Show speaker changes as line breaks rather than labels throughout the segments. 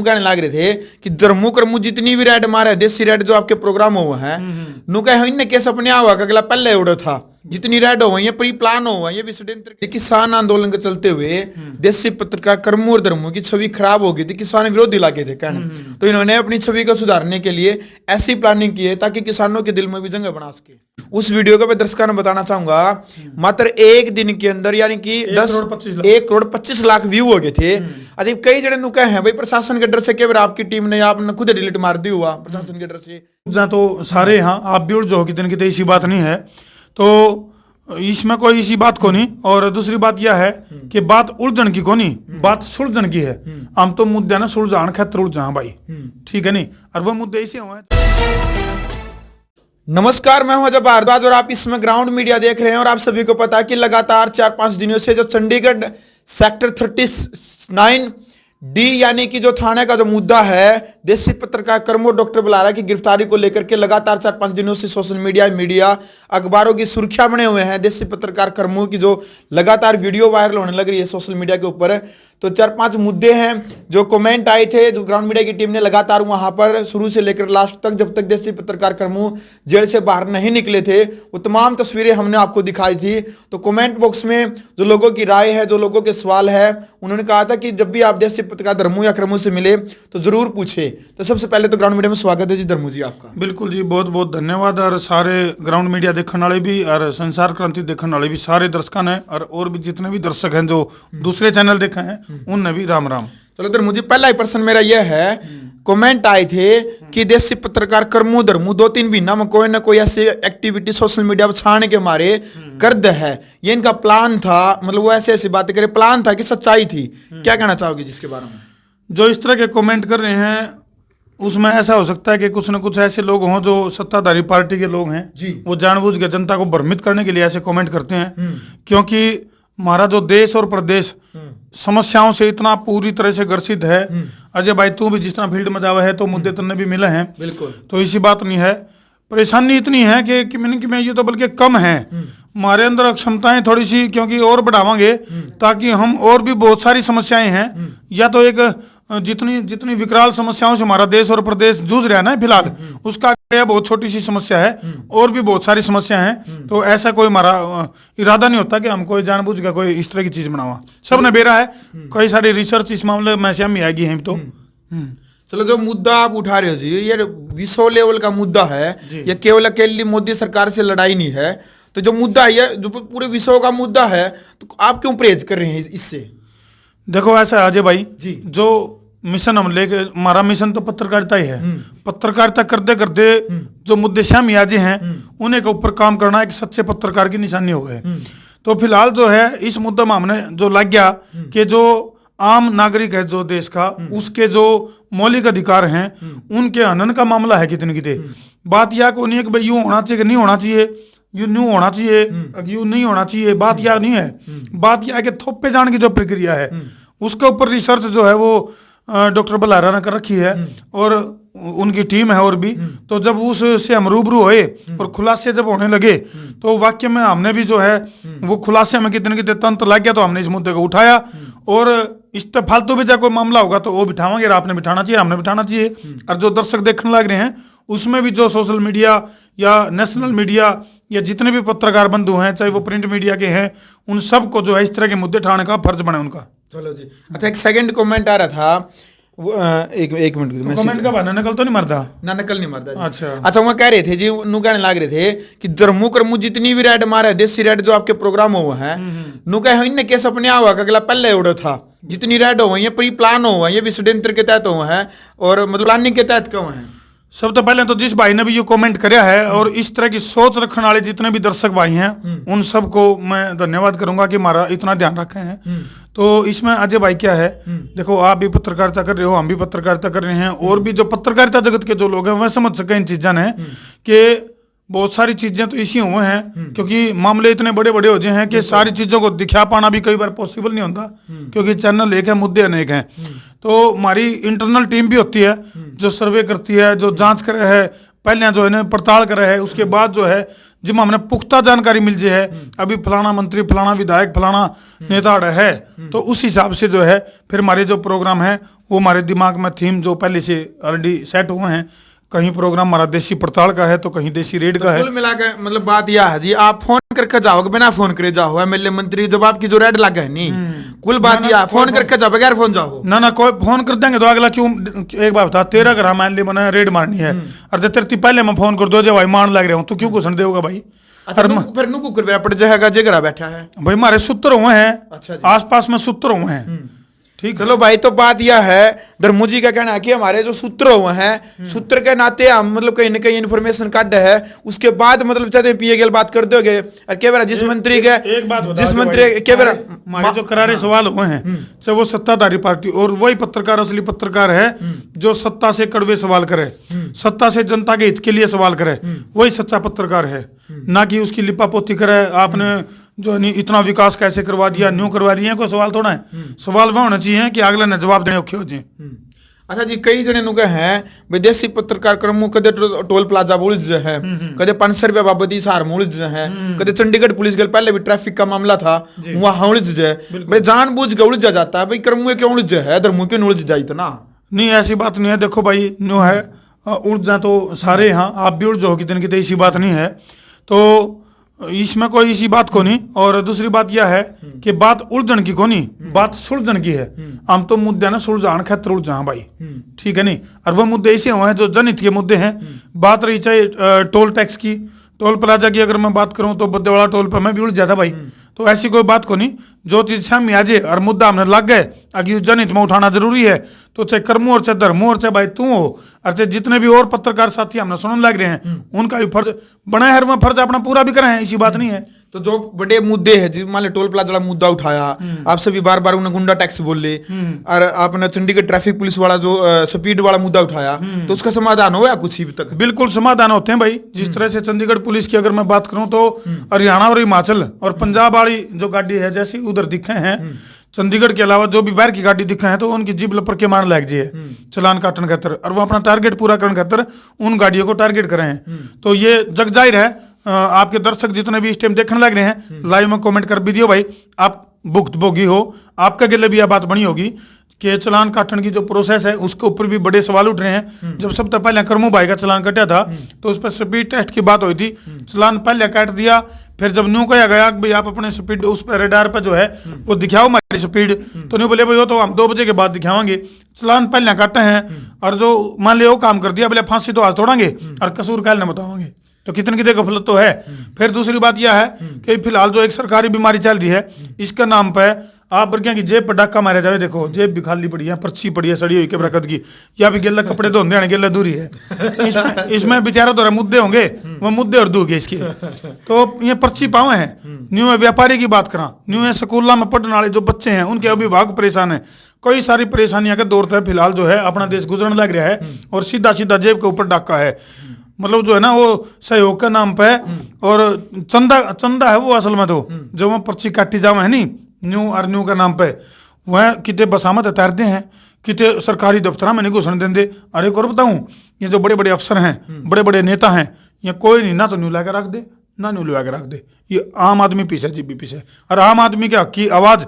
कहने लग रहे थे कि दरमू करमू जितनी भी रेड मारे देसी रेड जो आपके प्रोग्राम हुआ है नु कहे इनने केस अपने हुआ का अगला पहले उड़ा था जितनी रेड हो ये प्री प्लान हो ये भी षड्यंत्र किसान आंदोलन के चलते हुए देसी पत्रकार करमू और दरमू की छवि खराब हो गई थी किसान विरोधी लागे थे कहने तो इन्होंने अपनी छवि को सुधारने के लिए ऐसी प्लानिंग की है ताकि किसानों के दिल में भी जंग बना सके। उस वीडियो को मैं दर्शकों को बताना चाहूंगा मात्र एक दिन के अंदर यानी कि 1 करोड़ 25 लाख व्यू हो गए थे। अभी कई जने नुका है भाई प्रशासन के डर से केवल आपकी टीम ने आपने खुद डिलीट मार दी हुआ प्रशासन के डर से
तो सारे यहाँ आप भी उड़ जाओ कितने कितने ऐसी बात नहीं है तो इसमें कोई इसी बात को नहीं। और दूसरी बात यह है कि बात उलझन की को नहीं बात सुलझन की है। हम तो मुद्दे ना सुलझान खतर उलझा भाई ठीक है नहीं और वो मुद्दे ऐसे हुए।
नमस्कार मैं हूं अजय भारद्वाज और आप इसमें ग्राउंड मीडिया देख रहे हैं और आप सभी को पता है कि लगातार 4-5 दिनों से जो चंडीगढ़ सेक्टर 39 डी यानी कि जो थाने का जो मुद्दा है देसी पत्रकार करमू डॉक्टर बुलारा की गिरफ्तारी को लेकर के लगातार 4-5 दिनों से सोशल मीडिया अखबारों की सुर्खियां बने हुए हैं। देसी पत्रकार करमू की जो लगातार वीडियो वायरल होने लग रही है सोशल मीडिया के ऊपर तो 4-5 मुद्दे हैं जो कमेंट आए थे जो ग्राउंड मीडिया की टीम ने लगातार वहां पर शुरू से लेकर लास्ट तक जब तक देसी पत्रकार करमू जेल से बाहर नहीं निकले थे वो तमाम तस्वीरें हमने आपको दिखाई थी। तो कमेंट बॉक्स में जो लोगों की राय है जो लोगों के सवाल है उन्होंने कहा था कि जब भी आप देसी पत्रकार धर्मू या करमू से मिले तो जरूर पूछे। तो सबसे पहले तो ग्राउंड मीडिया में स्वागत है जी धर्मू जी आपका।
बिल्कुल जी बहुत बहुत धन्यवाद और सारे ग्राउंड मीडिया देखने वाले भी और संसार क्रांति देखने वाले भी सारे दर्शक हैं और भी जितने भी दर्शक हैं जो दूसरे चैनल देखे हैं उनने भी राम राम।
चलो धर्मू जी पहला ही प्रश्न मेरा यह है कमेंट आए थे कि देसी पत्रकार करमू धर्मू 2-3 महीना में कोई ना कोई ऐसी एक्टिविटी सोशल मीडिया पर छाने के मारे गर्द है ये इनका प्लान था मतलब वो ऐसी बातें करे प्लान था कि सच्चाई थी क्या कहना चाहोगे जिसके बारे में?
जो इस तरह के कमेंट कर रहे हैं उसमें ऐसा हो सकता है कि कुछ न कुछ ऐसे लोग हों जो सत्ताधारी पार्टी के लोग हैं
जी।
वो जानबूझ के जनता को भ्रमित करने के लिए ऐसे कमेंट करते हैं क्योंकि हमारा जो देश और प्रदेश समस्याओं से इतना पूरी तरह से ग्रसित है। अजय भाई तू भी जिस तरह फील्ड में जावा है तो मुद्दे तुमने भी मिले हैं
बिल्कुल
तो इसी बात नहीं है। परेशानी इतनी है कि मैंने ये तो बल्कि कम है हमारे अंदर क्षमताएं थोड़ी सी क्योंकि और बढ़ावांगे ताकि हम और भी बहुत सारी समस्याएं हैं या तो एक जितनी विकराल समस्याओं से हमारा देश और प्रदेश जूझ रहा है ना फिलहाल उसका बहुत छोटी सी समस्या है और भी बहुत सारी समस्या हैं। तो ऐसा कोई हमारा इरादा नहीं होता कि हम कोई जानबूझ के कोई इस तरह की चीज बनावा सबने बेरा है कई सारी रिसर्च इस मामले में से हम आएगी हैं तो
चलो जो मुद्दा आप उठा रहे हो जी ये विश्व लेवल का मुद्दा है ये केवल अकेली मोदी सरकार से लड़ाई नहीं है तो जो मुद्दा है जो पूरे विश्व का मुद्दा है तो आप क्यों परहेज कर रहे हैं इससे?
देखो ऐसा अजय भाई
जी
जो मिशन हम लेके हमारा मिशन तो पत्रकारिता ही है। पत्रकारिता करते करते जो मुद्दे सामयाजी हैं उन्हें के ऊपर काम करना एक सच्चे पत्रकार की निशानी हो गए। तो फिलहाल जो है इस मुद्दे में हमने जो लग गया कि जो आम नागरिक है जो देश का उसके जो मौलिक अधिकार हैं उनके हनन का मामला है कितने बात यह को नहीं है कि भाई यूं होना चाहिए कि नहीं होना चाहिए यू न्यू होना चाहिए यू नहीं होना चाहिए बात यह नहीं है। बात यह है कि थोपे जाने की जो प्रक्रिया है उसके ऊपर रिसर्च जो है वो डॉक्टर बुलारा ने कर रखी है और उनकी टीम है और भी तो जब उससे हम रूबरू हुए और खुलासे जब होने लगे तो वाक्य में हमने भी जो है वो खुलासे में कितने तंत्र लग गया तो हमने इस मुद्दे को उठाया और इस पे फालतू भी कोई मामला होगा तो वो बिठावांगे आपने बिठाना चाहिए हमने बिठाना चाहिए। और जो दर्शक देखने लग रहे हैं उसमें भी जो सोशल मीडिया या नेशनल मीडिया या जितने भी पत्रकार बंधु हैं चाहे वो प्रिंट मीडिया के हैं उन सबको जो है इस तरह के मुद्दे उठाने का फर्ज बने उनका।
चलो जी अच्छा एक सेकंड कमेंट आ रहा था एक मिनट
कमेंट का बहाना नकल तो नहीं मरता
ना नकल नहीं मरता
अच्छा
वो कह रहे थे जी नु कहने लग रहे थे कि दरमू करमू जितनी भी रेड मारे देसी रेड जो आपके प्रोग्राम हुआ है नु कहे इनने केस अपने हुआ का अगला पहले उड़ा था जितनी रेड हो ये प्री प्लान हुआ ये भी षड्यंत्र के तहत हुआ है और मतलब प्लानिंग के तहत क्यों है।
सब तो पहले तो जिस भाई ने भी ये कमेंट कराया है और इस तरह की सोच रखने वाले जितने भी दर्शक भाई हैं उन सबको मैं धन्यवाद करूंगा कि हमारा इतना ध्यान रखे हैं। तो इसमें अजय भाई क्या है देखो आप भी पत्रकारिता कर रहे हो हम भी पत्रकारिता कर रहे हैं और भी जो पत्रकारिता जगत के जो लोग हैं वह समझ सके इन चीज़ों ने कि बहुत सारी चीजें तो इसी हुए हैं क्योंकि मामले इतने बड़े बड़े हो गए हैं कि सारी चीजों को दिखा पाना भी कई बार पॉसिबल नहीं होता क्योंकि चैनल एक है मुद्दे अनेक हैं। तो हमारी इंटरनल टीम भी होती है जो सर्वे करती है जो जांच करे है पहले जो है ना पड़ताल करे है उसके बाद जो है जिसमें हमने पुख्ता जानकारी मिल जाए है अभी फलाना मंत्री, फलाना विधायक, फलाना नेता है, तो उस हिसाब से जो है फिर हमारे जो प्रोग्राम है वो हमारे दिमाग में थीम जो पहले से ऑलरेडी सेट हुए हैं। कहीं प्रोग्राम हमारा देसी पड़ताल का है तो कहीं देसी रेड का है।
कुल मिला के मतलब बात यह है जी, आप फोन करके जाओगे, बिना फोन करे जाओ एमएलए मंत्री जब आपकी जो रेड लगा है नहीं, कुल बात यह फोन करके जाओ, बगैर फोन जाओ
ना कोई फोन कर देंगे तो अगला क्यों। एक बात बता, तेरा घर मान ली मैंने रेड मारनी है और जब तेरे पहले मैं फोन कर दो जो भाई मान लग रहा हूँ तो क्यों घुसन देगा भाई।
अच्छा, फिर नु कुकर पड़ जाएगा जेगरा बैठा है
भाई, हमारे सूत्र हुए हैं।
अच्छा,
आसपास में सूत्र हुए हैं। ठीक,
चलो भाई, तो बात यह है धर्मू जी का कहना है कि हमारे जो सूत्र हुए हैं, सूत्र के नाते हम मतलब कहीं ना कहीं इन्फॉर्मेशन काट है, उसके बाद मतलब चाहते पीए गल बात कर दोगे और के बार जिस मंत्री के
एक बात
जिस मंत्री के बार
हमारे जो करारे सवाल हुए हैं, चाहे वो सत्ताधारी पार्टी और वही पत्रकार असली पत्रकार है जो सत्ता से कड़वे सवाल करे, सत्ता से जनता के हित के लिए सवाल करे, वही सच्चा पत्रकार है, ना कि उसकी लिपापोती करे। आपने जो नहीं इतना विकास कैसे करवा दिया, न्यू करवा दिया, कोई सवाल थोड़ा है। सवाल वह होना चाहिए कि अगले ने जवाब देने औखे हो जाए।
अच्छा जी, कई जने नुके हैं विदेशी पत्रकार क्रमों कदे टोल प्लाजा मुल्ज है, कदे 500 रुपया बाबती सार मुल्ज है, कदे चंडीगढ़ पुलिस के पहले भी ट्रैफिक का मामला था वहाँ उलझ है भाई, जानबूझ के उलझा जाता है भाई, क्रमों क्यों उलझ है, धर्मों क्यों उलझ जाए इतना।
नहीं, ऐसी बात नहीं है। देखो भाई, न्यू है उलझ जा तो सारे यहाँ आप भी उलझ जाओ कितने कितने, ऐसी बात नहीं है। तो इसमें कोई इसी बात को नहीं। और दूसरी बात यह है कि बात उलझन की को नहीं, बात सुलझन की है। हम तो मुद्दे ना सुलझान खातर उलझा भाई, ठीक है नहीं। और वो मुद्दे ऐसे हुए हैं जो जनहित के मुद्दे हैं। बात रही चाहे टोल टैक्स की, टोल प्लाजा की अगर मैं बात करूं तो बद्देवाड़ा टोल पर मैं भी उलझ जाता भाई। तो ऐसी कोई बात को नहीं, जो चीज सामने आ जाए और मुद्दा हमने लग गए अगर जनहित में उठाना जरूरी है, तो चाहे कर्मो और चाहे धर्मो और चाहे भाई तू हो और चाहे जितने भी और पत्रकार साथी हमने सुनने लग रहे हैं, उनका भी फर्ज बना है, फर्ज अपना पूरा भी करें, ऐसी बात नहीं है।
तो जो बड़े मुद्दे हैं, जिस मान लो टोल प्लाजा वाला मुद्दा उठाया, आप सभी बार बार उन्हें गुंडा टैक्स बोले, और आपने चंडीगढ़ ट्रैफिक पुलिस वाला जो स्पीड वाला मुद्दा उठाया, तो उसका समाधान हुआ कुछ अभी तक?
बिल्कुल समाधान होते हैं भाई। जिस तरह से चंडीगढ़ पुलिस की अगर मैं बात करूं तो हरियाणा और हिमाचल और पंजाब वाली जो गाड़ी है जैसे उधर दिखे हैं, चंडीगढ़ के अलावा जो भी बाहर की गाड़ी दिखे हैं तो उनकी जीप लपर के मार लग जाए चलान काटने खातर, और वो अपना टारगेट पूरा करने खातर उन गाड़ियों को टारगेट करें हैं। तो ये जग जाहिर है, आपके दर्शक जितने भी इस टाइम देखने लग रहे हैं, लाइव में कमेंट कर भी दियो भाई, आप भुक्तभोगी हो, आपके गिले भी यह बात बनी होगी कि चलान काटने की जो प्रोसेस है उसके ऊपर भी बड़े सवाल उठ रहे हैं। जब सबसे पहले कर्मू भाई का चलान कटा था तो उस पर स्पीड टेस्ट की बात हुई थी, चलान पहले काट दिया, फिर जब न्यू कहा गया कि भाई आप अपने स्पीड उस पर रेडार पर जो है वो दिखाओ हमारी स्पीड, तो नहीं बोले भाई वो तो हम 2 बजे के बाद दिखावांगे, चलान पहले काटे हैं। और जो मान लिया वो काम कर दिया, बोले फांसी तो आज तोड़ेंगे और कसूर काल न बताओगे, तो कितने कितने गफलत तो है। फिर दूसरी बात यह है कि फिलहाल जो एक सरकारी बीमारी चल रही है, इसका नाम पे आप बर्गिया की जेब पर डाका मारे जावे, देखो जेब भी खाली पड़ी है, पर्ची पड़ी है सड़ी हुई के बरकत की, या भी गेला कपड़े धोने आने गेला दूरी है, इसमें बेचारा तो मुद्दे होंगे, वो मुद्दे और दूगे इसके। तो ये पर्ची पावे हैं। न्यू है व्यापारी की बात करा, न्यू है स्कूलों में पढ़ने वाले जो बच्चे हैं उनके अभिभावक परेशान है, कई सारी परेशानियां का दौर है फिलहाल जो है अपना देश गुजरने लग रहा है, और सीधा सीधा जेब के ऊपर डाका है। मतलब जो है ना वो सहयोग के नाम पे, और चंदा है वो असल में तो जो वहाँ पर्ची काटी जावा है नहीं न्यू और न्यू के नाम पे, वह कितने बसामत तैरते हैं, कितने सरकारी दफ्तर में नहीं घुसन देंगे। अरे और बताऊं, ये जो बड़े बड़े अफसर हैं, बड़े बड़े नेता हैं, ये कोई नहीं, ना तो न्यू लाकर रख दे ना न्यू लगा रख दे, ये आम आदमी पीछे जी भी पीछे। और आम आदमी क्या की आवाज,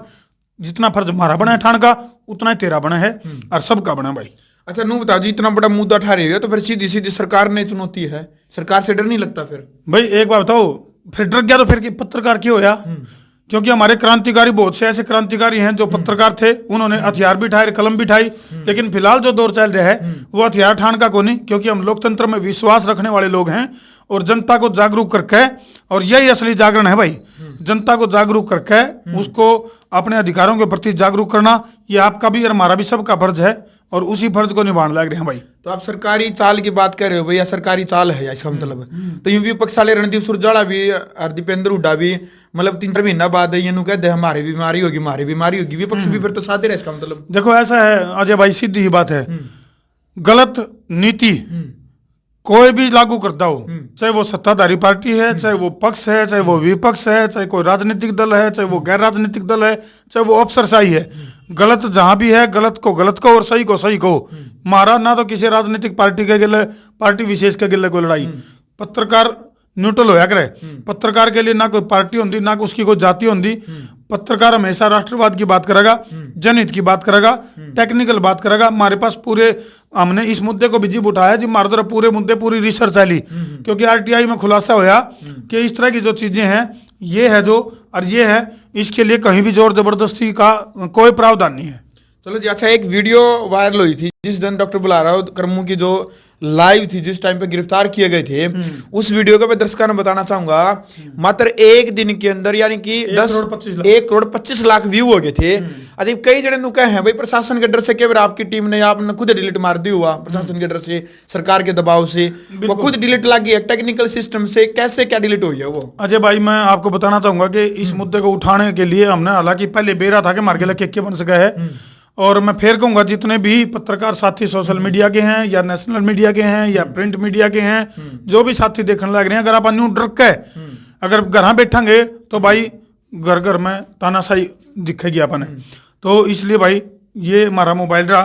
जितना फर्ज हमारा बना है ठाण का उतना ही तेरा बना है और सबका बना भाई।
अच्छा नू बताओ जी, इतना बड़ा मुद्दा उठा रहे हो तो फिर सीधी सीधी सरकार ने चुनौती है, सरकार से डर नहीं लगता फिर?
भाई एक बात बताओ, फिर डर गया तो फिर पत्रकार क्यों होया? क्योंकि हमारे क्रांतिकारी बहुत से ऐसे क्रांतिकारी हैं जो पत्रकार थे, उन्होंने हथियार भी उठाए, कलम भी उठाई, लेकिन फिलहाल जो दौर चल रहा है वो हथियार ठान का को नहीं, क्योंकि हम लोकतंत्र में विश्वास रखने वाले लोग हैं और जनता को जागरूक करके, और यही असली जागरण है भाई, जनता को जागरूक करके उसको अपने अधिकारों के प्रति जागरूक करना, ये आपका भी और हमारा भी सबका फर्ज है, और उसी फर्ज को निभाने लग रहे हैं भाई।
तो आप सरकारी चाल की बात कर रहे हो भैया, सरकारी चाल है इसका मतलब? तो यूं विपक्ष वाले रणदीप सुरजाला भी और दीपेंद्र हुड्डा भी मतलब 3-4 महीना बाद ये कहते हैं हमारी बीमारी होगी, हमारी बीमारी होगी, विपक्ष भी फिर तो साथ ही रहे इसका मतलब?
देखो ऐसा है अजय भाई, सीधी ही बात है, गलत नीति कोई भी लागू करता हो, चाहे वो सत्ताधारी पार्टी है, चाहे वो पक्ष है, चाहे वो विपक्ष है, चाहे कोई राजनीतिक दल है, चाहे वो गैर राजनीतिक दल है, चाहे वो अफसरशाही है, गलत जहां भी है गलत को और सही को मारा ना, तो किसी राजनीतिक पार्टी के गिले, पार्टी विशेष के गिले को लड़ाई। पत्रकार न्यूट्रल होया करे। पत्रकार के लिए ना कोई पार्टी होती, ना उसकी कोई जाति होती। पत्रकार हमेशा राष्ट्रवाद की बात करेगा, जनहित की बात करेगा, टेक्निकल बात करेगा। हमारे पास पूरे, हमने इस मुद्दे को भी जीव उठाया जी, हमारे द्वारा पूरे मुद्दे पूरी रिसर्च आली, क्योंकि आरटीआई में खुलासा होया कि इस तरह की जो चीजें हैं ये है जो, और ये है, इसके लिए कहीं भी जोर जबरदस्ती का कोई प्रावधान नहीं है।
चलो जी, अच्छा, एक वीडियो वायरल हुई थी जिस दिन डॉक्टर बुलाराव करमू की जो लाइव थी, जिस टाइम पे गिरफ्तार किए गए थे, उस वीडियो को मैं दर्शकों को बताना चाहूंगा, मात्र एक दिन के अंदर यानी कि 1 करोड़ 25 लाख व्यू हो गए थे। अच्छा, कई जने नु कहे हैं भाई प्रशासन के डर से, केवल आपकी टीम ने, आपने खुद डिलीट मार दी हुआ, प्रशासन के डर से, सरकार के दबाव से वो खुद डिलीट लगी है, टेक्निकल सिस्टम से कैसे क्या डिलीट हुई है वो?
अजय भाई, मैं आपको बताना चाहूंगा कि इस मुद्दे को उठाने के लिए हमने, हालांकि पहले बेरा था कि मार्केला के बन सका है, और मैं फिर कहूंगा जितने भी पत्रकार साथी सोशल मीडिया के हैं या नेशनल मीडिया के हैं या प्रिंट मीडिया के हैं, जो भी साथी देखने लग रहे हैं, अगर आप न्यू डर है, अगर घर बैठेंगे तो भाई घर घर में तानाशाही दिखेगी अपन। तो इसलिए भाई ये हमारा मोबाइल रहा,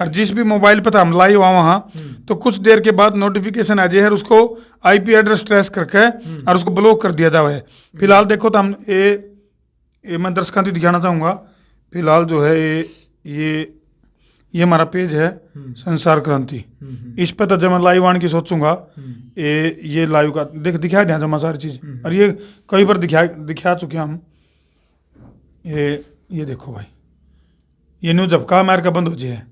और जिस भी मोबाइल पे था हम लाइव वहां, तो कुछ देर के बाद नोटिफिकेशन आ जाए, उसको आईपी एड्रेस ट्रेस करके और उसको ब्लॉक कर दिया जाए। फिलहाल देखो तो हम ये मैं दर्शकों को दिखाना चाहूंगा। फिलहाल जो है ये हमारा पेज है संसार क्रांति। इस पे तो जब मैं लाइव आने की सोचूंगा, ये लाइव का दिखा दिया जमा सारी चीज, और ये कई बार दिखा चुके हम। ये देखो भाई, ये न्यूज झपका अमेरिका बंद हो जाए,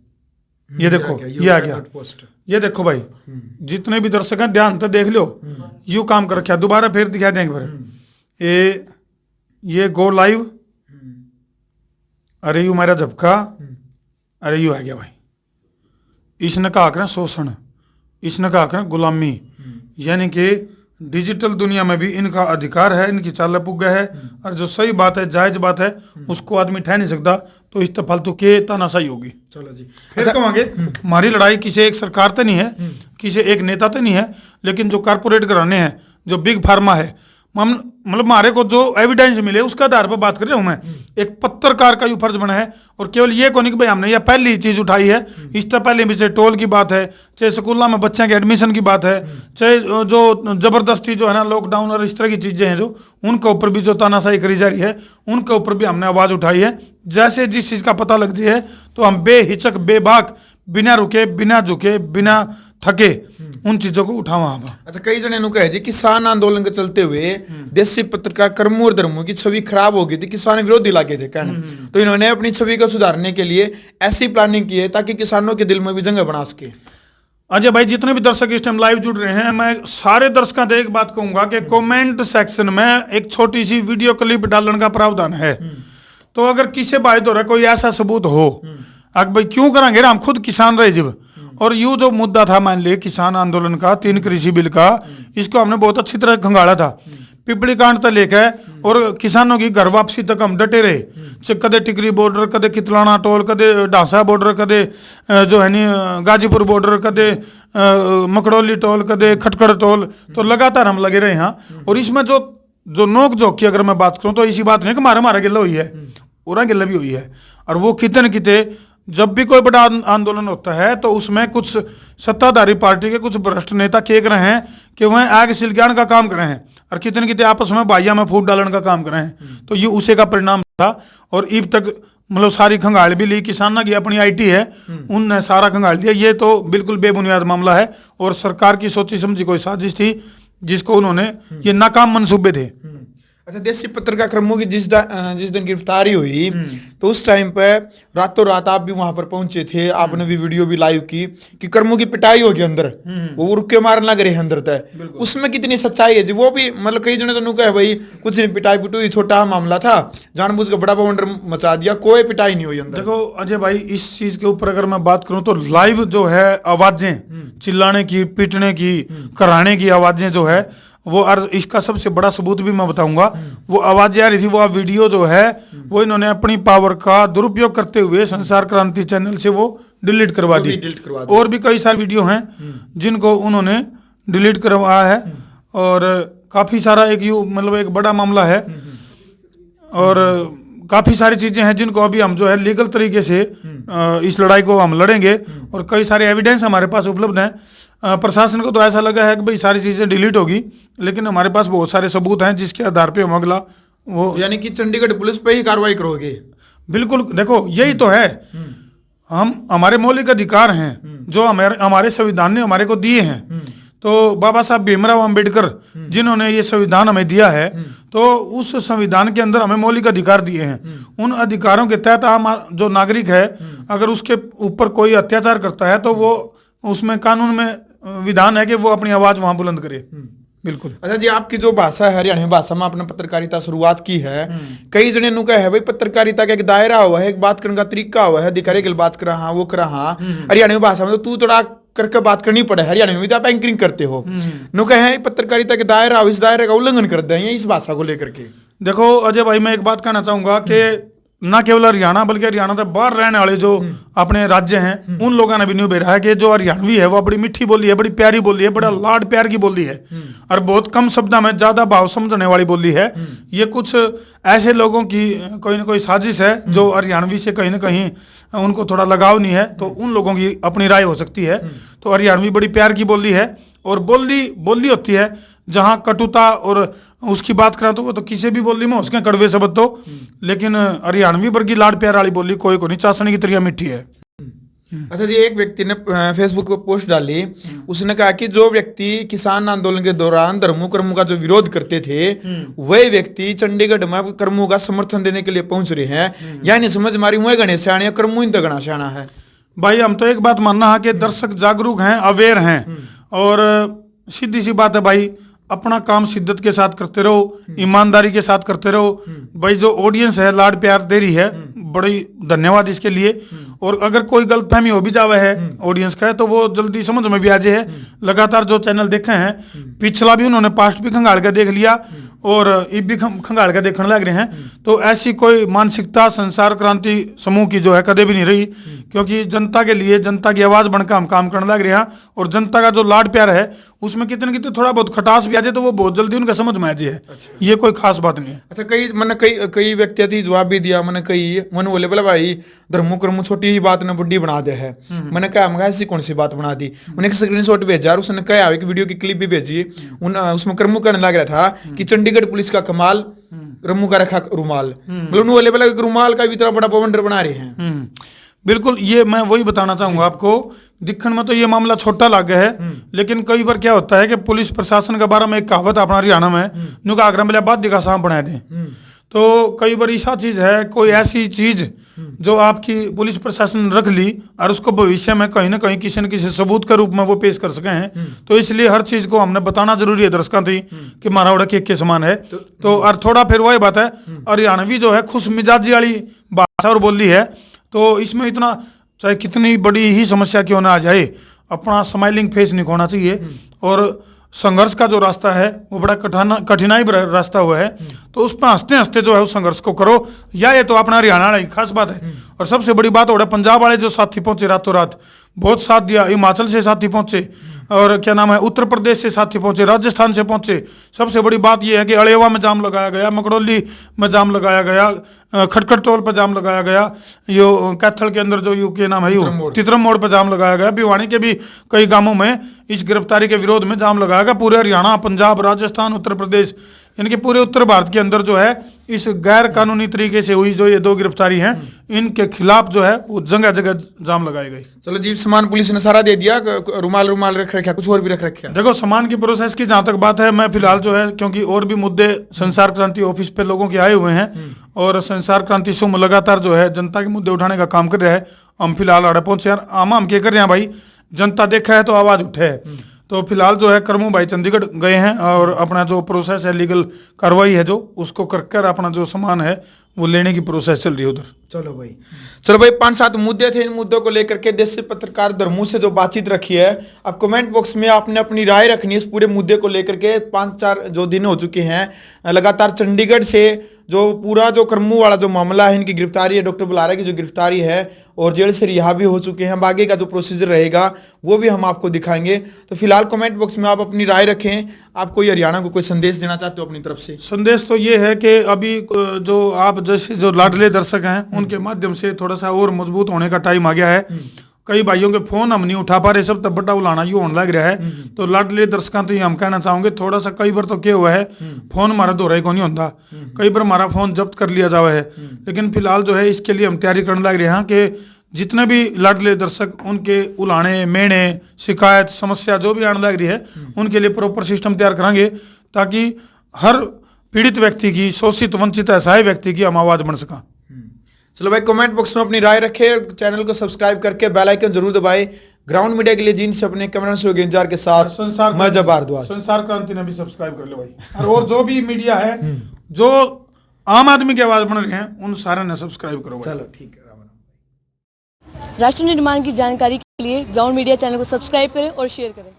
ये देखो ये आ गया। ये देखो भाई, जितने भी दर्शक हैं ध्यान तो देख लो, यू काम कर रखा। दोबारा फिर दिखा देंगे फिर ये गो लाइव, अरे यू मेरा झपका, अरे यू आ गया भाई। इसने कहा करें शोषण, इसने कहा करें गुलामी, यानी कि डिजिटल दुनिया में भी इनका अधिकार है, इनकी चाल पुग्गा है, और जो सही बात है, जायज बात है, उसको आदमी ठह नहीं सकता। तो इस फालतू के तानाशाही होगी।
चलो जी,
फिर कहेंगे हमारी लड़ाई किसी एक सरकार तो नहीं है, किसी एक नेता तो नहीं है, लेकिन जो कारपोरेट घराने हैं, जो बिग फार्मा है, मतलब हमारे को जो एविडेंस मिले उसके आधार पर बात कर रहा हूं मैं। एक पत्रकार का ये फर्ज बना है, और केवल ये को नहीं कि भाई हमने ये पहली चीज उठाई है। इससे पहले भी चाहे टोल की बात है, चाहे स्कूलों में बच्चों के एडमिशन की बात है, चाहे जो जबरदस्ती जो है ना लॉकडाउन और इस तरह की चीजें हैं जो उनके ऊपर भी जो तानाशाही करी जा रही है, उनके ऊपर भी हमने आवाज उठाई है। जैसे जिस चीज का पता लग जाए तो हम बेहिचक, बेबाक, बिना रुके, बिना झुके, बिना थके उन चीजों को उठावा।
अच्छा, कई जने नु कहे जी किसान आंदोलन के चलते हुए देसी पत्रकार करमू और धर्मू की छवि खराब हो गई थी, किसान विरोधी लागे थे कहने, तो इन्होंने अपनी छवि को सुधारने के लिए ऐसी प्लानिंग की है ताकि किसानों के दिल में भी जंग बना सके।
अजय भाई, जितने भी दर्शक इस टाइम लाइव जुड़ रहे हैं, मैं सारे दर्शकों से एक बात कहूंगा कि कमेंट सेक्शन में एक छोटी सी वीडियो क्लिप डालने का प्रावधान है। तो अगर किसी भाई तो कोई ऐसा सबूत हो, अगर भाई क्यों करांगे, हम खुद किसान रहे जब, और यू जो मुद्दा था मान लिया किसान आंदोलन का, 3 कृषि बिल का, इसको हमने बहुत अच्छी तरह खंगाला था, पिपली कांड तक लेकर, और किसानों की घर वापसी तक हम डटे रहे। कदे टिकरी बॉर्डर, कदे कितलाना टोल, कदे ढांसा बॉर्डर, कदे जो है नी गाजीपुर बॉर्डर, कदे मकड़ौली टोल, कदे खटकड़ टोल, तो लगातार हम लगे रहे हैं। और इसमें जो नोक झोंक की अगर मैं बात करूं तो इसी बात नहीं कि हमारा गिल्ला हुई है, और गिल्ला भी हुई है। और वो कितने न किते जब भी कोई बड़ा आंदोलन होता है तो उसमें कुछ सत्ताधारी पार्टी के कुछ भ्रष्ट नेता कह रहे हैं कि वह आग सिलगान का काम कर रहे हैं, और कितने कितने आपस में बाइया में फूट डालने का काम कर रहे हैं। तो ये उसे का परिणाम था, और ईब तक मतलब सारी खंगाल भी ली। किसानों की अपनी आईटी है, उनने सारा खंगाल दिया। ये तो बिल्कुल बेबुनियाद मामला है, और सरकार की सोची समझी कोई साजिश थी जिसको उन्होंने, ये नाकाम मंसूबे थे।
अच्छा, देसी पत्रकार करमू की जिस दिन गिरफ्तारी हुई तो उस टाइम पे रातों रात आप भी वहां पर पहुंचे थे, आपने भी वीडियो भी लाइव की कि करमू की पिटाई होगी अंदर, वो रुके मार लग रहे हैं अंदर तक। उसमें कितनी सच्चाई है जी? वो भी मतलब कई जने तो नुका है भाई कुछ नहीं, पिटाई पिटुई छोटा मामला था, जानबूझ के बड़ा बवंडर मचा दिया, कोई पिटाई नहीं हुई अंदर।
देखो अजय भाई, इस चीज के ऊपर अगर मैं बात करूं तो लाइव जो है आवाजें चिल्लाने की, पीटने की, कराने की आवाजें जो है वो, और इसका सबसे बड़ा सबूत भी मैं बताऊंगा, वो आवाजें आ रही थी, वो वीडियो जो है वो इन्होंने अपनी पावर का दुरुपयोग करते हुए संसार क्रांति चैनल से वो डिलीट करवा दी। और भी कई सारे वीडियो हैं जिनको उन्होंने डिलीट करवाया है, और काफी सारा मतलब एक बड़ा मामला है, और काफी सारी चीजें हैं जिनको अभी हम जो है लीगल तरीके से इस लड़ाई को हम लड़ेंगे, और कई सारे एविडेंस हमारे पास उपलब्ध हैं। प्रशासन को तो ऐसा लगा है कि भाई सारी चीजें डिलीट होगी, लेकिन हमारे पास बहुत सारे सबूत हैं जिसके आधार पे हम अगला वो
यानी कि चंडीगढ़ पुलिस पे ही कार्रवाई करोगे?
बिल्कुल। देखो यही तो है, हम हमारे मौलिक अधिकार हैं जो हमारे संविधान ने हमारे को दिए हैं। तो बाबा साहब भीमराव अंबेडकर जिन्होंने ये संविधान हमें दिया है, तो उस संविधान के अंदर हमें मौलिक अधिकार दिए हैं। उन अधिकारों के तहत हम जो नागरिक है, अगर उसके ऊपर कोई अत्याचार करता है तो वो उसमें कानून में विधान है कि वो अपनी आवाज वहां बुलंद करे। बिल्कुल।
अच्छा जी, आपकी जो भाषा है हरियाणवी भाषा में आपने पत्रकारिता शुरुआत की है, कई जने नु है भाई पत्रकारिता का एक दायरा हुआ है, एक बात करने का तरीका हुआ है, अधिकारी की बात कर रहा वो कर रहा। हरियाणवी भाषा में तो तू थोड़ा करके बात करनी पड़े, हरियाणवी में आप एंकरिंग करते हो, नु कहे पत्रकारिता के दायरा, इस दायरे का उल्लंघन कर दे इस भाषा को लेकर के।
देखो अजय भाई, मैं एक बात कहना चाहूंगा कि न केवल हरियाणा बल्कि हरियाणा से बाहर रहने वाले जो अपने राज्य हैं, उन लोगों ने भी नहीं बेरा है कि जो हरियाणवी है वो बड़ी मीठी बोली है, बड़ी प्यारी बोली है, बड़ा लाड प्यार की बोली है और बहुत कम शब्दों में ज्यादा भाव समझने वाली बोली है। ये कुछ ऐसे लोगों की कोई ना कोई साजिश है जो हरियाणवी से कहीं ना कहीं उनको थोड़ा लगाव नहीं है, तो उन लोगों की अपनी राय हो सकती है। तो हरियाणवी बड़ी प्यार की बोली है और बोली होती है जहां कटुता और उसकी बात करा तो वो तो किसी भी बोली में उसके कड़वे शब्द तो, लेकिन हरियाणवी वर्गी लाड प्यार वाली बोली कोई को नहीं, चाशनी की तरह मीठी है।
अच्छा जी, एक व्यक्ति ने फेसबुक पर पोस्ट डाली, उसने कहा कि जो व्यक्ति किसान आंदोलन के दौरान धर्मों कर्मों का जो विरोध करते थे, वही व्यक्ति चंडीगढ़ में कर्मों का समर्थन देने के लिए पहुंच रहे हैं। यानी समझ मारी हुए गणेश सियाणे कर्मों इन गणा सियाणा है।
भाई हम तो एक बात मानना है कि दर्शक जागरूक हैं, अवेयर हैं, और सीधी सी बात है भाई, अपना काम शिद्दत के साथ करते रहो, ईमानदारी के साथ करते रहो। भाई जो ऑडियंस है लाड प्यार दे रही है, बड़ी धन्यवाद इसके लिए। और अगर कोई गलतफहमी हो भी जावे है ऑडियंस का, तो वो जल्दी समझ में भी आ जाए। लगातार जो चैनल देखे हैं, पिछला भी उन्होंने पास्ट भी खंगाल कर देख लिया और अब भी खंगाल कर देखने लग रहे हैं। तो ऐसी कोई मानसिकता संसार क्रांति समूह की जो है कदे भी नहीं रही, क्योंकि जनता के लिए जनता की आवाज बनकर हम काम करने लग रहे हैं। और जनता का जो लाड प्यार है उसमें कितने कितने थोड़ा बहुत खटास भी आ जाए तो वो बहुत जल्दी उनका समझ में आ जाए। ये कोई खास बात नहीं है।
अच्छा, कई व्यक्ति थी जवाब भी दिया, मैंने कई मन बोले बोला भाई धर्मो कर्मो छोटी ही बात ने बड़ी बना दे है। मैंने कहा मैं ऐसी कौन सी बात बना दी, मैंने एक स्क्रीनशॉट भेजा और उसने कहा एक वीडियो की क्लिप भी भेजी। उसमें कर्मो कहने लग रहा था कि चंडीगढ़ पुलिस का कमाल, रम्मू का रखा रुमाल, मतलब बोले बोला रुमाल का भी इतना बड़ा बवंडर बना रहे हैं।
बिल्कुल, ये मैं वही बताना चाहूंगा आपको। दिखने में तो ये मामला छोटा लग है, लेकिन कई बार क्या होता है कि पुलिस प्रशासन के बारे में एक कहावत अपना हरियाणा में नुका आगरा मिला बात दिखा सांप बना दे। तो कई बार ऐसा चीज है, कोई ऐसी चीज जो आपकी पुलिस प्रशासन ने रख ली और उसको भविष्य में कहीं ना कहीं किसी न किसी सबूत के रूप में वो पेश कर सके हैं, तो इसलिए हर चीज को हमने बताना जरूरी है दर्शकों थी कि मारावड़ा के समान है। तो और थोड़ा फिर वही बात है, हरियाणवी जो है खुश मिजाजी वाली भाषा और बोली है, तो इसमें इतना चाहे कितनी बड़ी ही समस्या क्यों ना आ जाए, अपना स्माइलिंग फेस नहीं खोना चाहिए। और संघर्ष का जो रास्ता है वो बड़ा कठिनाई रास्ता हुआ है, तो उस पर हंसते हंसते जो है उस संघर्ष को करो। या ये तो अपना हरियाणा की खास बात है। और सबसे बड़ी बात हो रहा है पंजाब वाले जो साथी पहुंचे रातों रात, बहुत साथ दिया। हिमाचल से साथी पहुंचे और क्या नाम है उत्तर प्रदेश से साथी पहुंचे, राजस्थान से पहुंचे। सबसे बड़ी बात यह है कि अलेवा में जाम लगाया गया, मकड़ौली में जाम लगाया गया, खटखट टोल पर जाम लगाया गया, यो कैथल के अंदर जो यू के नाम है यू तितरम मोड़ पर जाम लगाया गया, भिवानी के भी कई गांवों में इस गिरफ्तारी के विरोध में जाम लगाया गया। पूरे हरियाणा, पंजाब, राजस्थान, उत्तर प्रदेश, यानी कि पूरे उत्तर भारत के अंदर जो है इस गैर कानूनी तरीके से हुई जो ये दो गिरफ्तारी हैं, इनके खिलाफ जो है वो जगह जगह जाम लगाए गए।
चलो जी, सामान पुलिस ने सारा दे दिया, रुमाल रख रखा, कुछ और भी रख रखा?
देखो सामान की प्रोसेस की जहां तक बात है, मैं फिलहाल जो है क्योंकि और भी मुद्दे संसार क्रांति ऑफिस पे लोगों के आए हुए हैं और संसार क्रांति समूह लगातार जो है जनता के मुद्दे उठाने का काम कर रहा है। हम फिलहाल आड़े पहुंचे यार, हम क्या कर रहे हैं भाई, जनता देखा है तो आवाज उठे। तो फिलहाल जो है कर्मू भाई चंडीगढ़ गए हैं और अपना जो प्रोसेस है, लीगल कार्रवाई है जो उसको कर अपना जो सामान है वो लेने की प्रोसेस चल रही है उधर।
चलो भाई 5-7 मुद्दे थे, इन मुद्दों को लेकर के देश से पत्रकार धर्मों से जो बातचीत रखी है, अब कमेंट बॉक्स में आपने अपनी राय रखनी है इस पूरे मुद्दे को लेकर के। 5-4 जो दिन हो चुके हैं लगातार चंडीगढ़ से जो पूरा जो कर्मू वाला जो मामला है, इनकी गिरफ्तारी है, डॉक्टर बुलारा की जो गिरफ्तारी है और जेल से रिहा भी हो चुके हैं, आगे का जो प्रोसीजर रहेगा वो भी हम आपको दिखाएंगे। तो फिलहाल कमेंट बॉक्स में आप अपनी राय रखें। आप कोई हरियाणा को कोई संदेश देना चाहते हो अपनी तरफ से?
संदेश तो ये है कि अभी जो आप जैसे जो लाडले दर्शक हैं उनके माध्यम से थोड़ा सा और मजबूत होने का टाइम आ गया है। कई भाइयों के फोन हम नहीं उठा पा रहे, सब तब बड़ा उलाना ये होने लग रहा है। तो लाडले दर्शकों तो ये हम कहना चाहोगे थोड़ा सा, कई बार तो क्या हुआ है फोन हमारा दो रहा को नहीं होता, कई बार हमारा फोन जब्त कर लिया जावा है। लेकिन फिलहाल जो है इसके लिए हम तैयारी करने लग रहे हैं कि जितने भी लाडले दर्शक उनके उलाने मेणे शिकायत समस्या जो भी आने लग रही है उनके लिए प्रॉपर सिस्टम तैयार करेंगे, ताकि हर पीड़ित व्यक्ति की, शोषित वंचित असहाय व्यक्ति की हम आवाज बन सका।
चलो भाई, कमेंट बॉक्स में अपनी राय रखे, चैनल को सब्सक्राइब करके बेल आइकन जरूर दबाए। ग्राउंड मीडिया के लिए जीन से अपने कैमरामैन सुयोग इंजार के साथ मैं जब भारद्वाज।
संसार क्रांति ने भी सब्सक्राइब कर लो भाई, और जो भी मीडिया है जो आम आदमी की आवाज बन रहे हैं उन सारे ने सब्सक्राइब करो।
चलो ठीक है।
राष्ट्र निर्माण की जानकारी के लिए ग्राउंड मीडिया चैनल को सब्सक्राइब करें और शेयर करें।